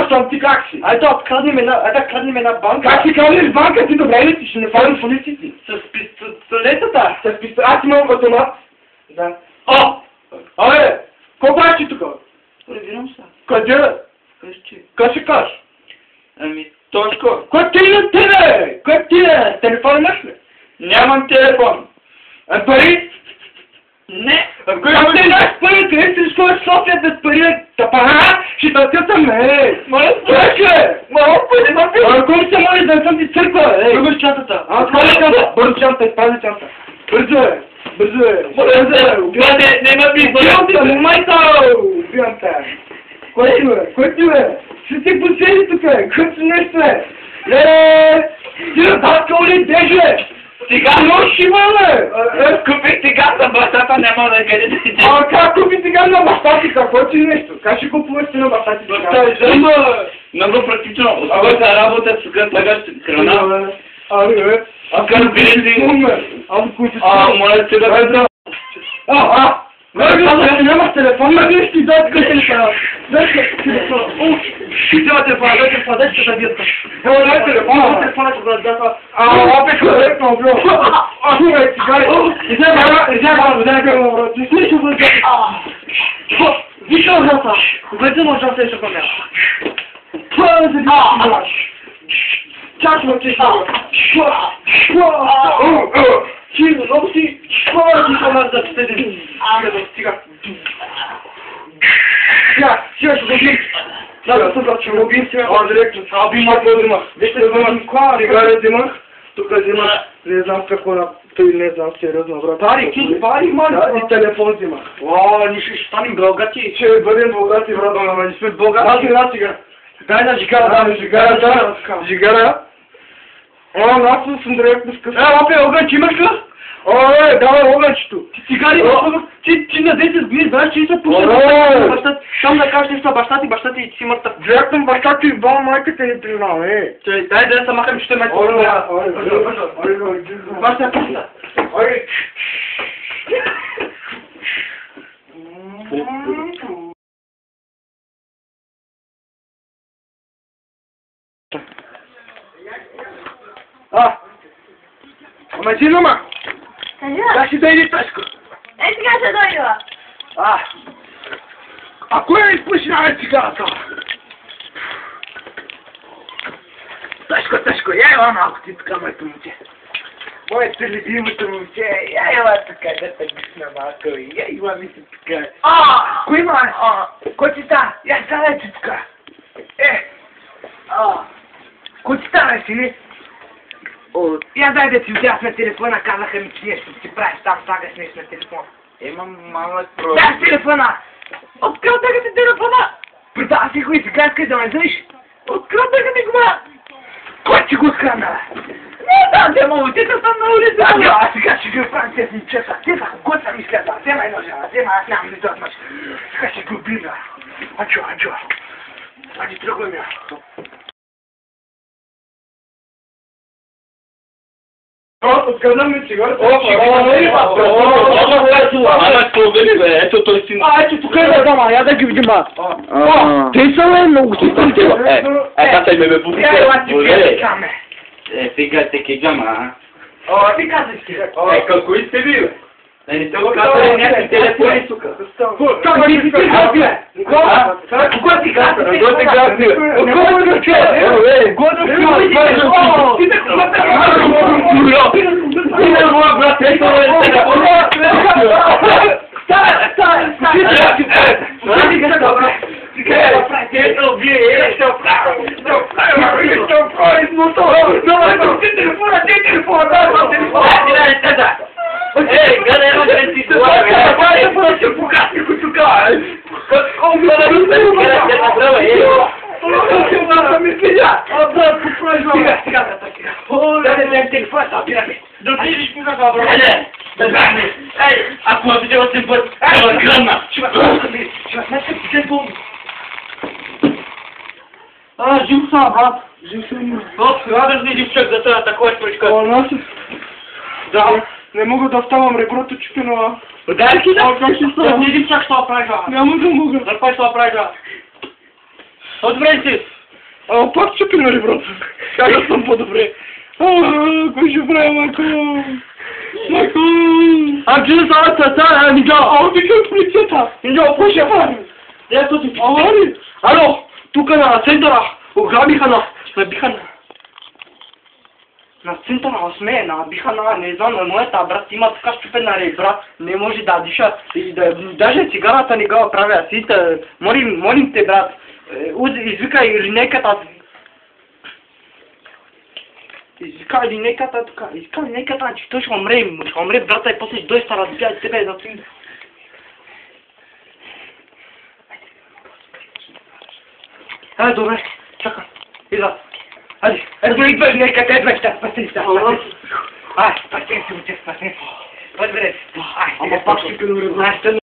Аз съм, ти как си? Айде да краднем една банка. Как си краднеш банка? Ти добре ли си? Ще не фалим полиците. С пистолетата. С пистолет. Аз имам автомат. Да. О! Абе! Какво правиш тук? Проверям се. Къде? Къщи. Къде си кажеш? Ами, точко. Кой ти е тебе? Кой ти е? Телефон имаш ли? Нямам телефон. А пари? Не. Ако ти наш пари, къде си сходиш в София без пари? Тапара? Ще тътям, Моля, Слушай! моля, пари на пи. Ако ми се молиш да не съм ти църква, Другаш чантата. Изпази чанта! Бързо чанта, изпази чанта! Бързо е! Бързо е! Моля, не ме Убивам те, момайто! Убивам те! Кой ти бе? Кой ти бе? Ще те посели тук, кой си нещо е? Леле! Ти раздавка ли беже? Сега нощ има, бе! купих сега за бащата, няма да къде да си. А как купи сега на баща ти? Какво ти нещо? Как ще купуваш ти на баща ти? Много практично. Отива за работа, сука, тъгаш храна. Абе, Аз карам бензин. Моля се да... Нямаш телефон, ма виж ти дай тук телефона. Дай телефона. Взема телефона, дай телефона, дай ще да бият. Дай телефона. Телефона ще бъдат дата. Опе коректно, бро. Слухай, цигари. Изяга, ти смеш да бъдеш. Виж ужаса. Бъде на ужаса ще помня. Това е за да чак ме ти Ти, много си... Ти ще мърда да стеди. Стига. Сега ще го бим. Да, тук ще го бим сега. Директно. Бим какво взимах. Вижте, цигари взимах. Тук взимах. Не знам какво на... Той не знам сериозно, брат. Пари, мали. И телефон взимах. Ние ще станем богати. Ще бъдем богати, брат. Ама не сме богати. Аз една сега. Дай на жигара, жигара. Аз съм директно скъс. Опе, огънче имаш ли? Давай огънчето. Цигари, ти на 10 години знаеш, че не са пушили баща. Там да кажеш нещо на баща ти и ти си мъртъв. Директно баща ти и баба майката ни признава, Дай да се махам, че ще ме това. Баща пусна. Ама си дома? Да си дойде тъжко. Сега ще дойдела. А кой е изпушена цигарата? Тъжко, я ела малко ти така, моето момче. Моето любимото момче, я ела така, да те гъсна малко, я ела ми се така. Кой има? Кой ти та? Я стана ти така. Кой ти та, си ли? Я дай да ти отясна телефона, казаха ми, че нещо ти правиш там, слагаш нещо на телефона. Имам малък проблем. Дай телефона! Открил тъга ти телефона! Предава си го и сега искай да ме вземеш! Открил тъга ти го, бе! Кой ти го скрана? Не, взема отита съм на улица! Сега ще ги оправим тези чеса! Взема, кой съм изследва? Взема едно жена, аз нямам ли да отмъж! Сега ще ги убим, бе! Анчо! Ади тръгваме! Откъдна ми цигарата? Ето той си... Ето тук е да дама, я да ги видим. Те са много си тънте. Ката ме ме пусите. Сега те кегама, Ти казваш ти. какво сте ви, бе? Не те го казали някакви телефони, сука. Кога ти си град, бе? Кога ти град, бе? Кога ти град, бе? Кога ти град, бе? Кога ти Ей, galera, gente, vai para se focar com tu cara. Como ela não tem que era essa brava aí. Me filha. Abra pro próximo. Fica. Dá nem telefone, tá vendo? Não tem explicação, brava. Ei, a conta de você foi ela grana. Живса, брат. Живса ми. Радъж ли живчак за това такова човечка? Да. Не мога да ставам реброто чупено. Дай ли да? Как ще ставам? Не живчак, що правиш? Няма да мога. Зарпай, що правиш? Отврен си. А, пак чупи на реброто. Как съм по-добре? Кой ще прави, майко? Майко! А, че са цаца, Нинджо! А, викай от полицията! Нинджо, какво ще прави? Ето ти авари! Ало, тук на центъра ограбиха на центъра сме, набиха не знам, на моята брат има така щупена ребра, не може да диша, и даже цигарата не го правя, сите, молим те, брат, извикай линейката, извикай линейката тук, че той ще умре брата и после ще дойде да разбия тебе за това. Айде, добре, чакам, идва. Айде, идваш, нека те идваш, да спаси се. Ай, спаси се, спаси се. Айде, ама пак ще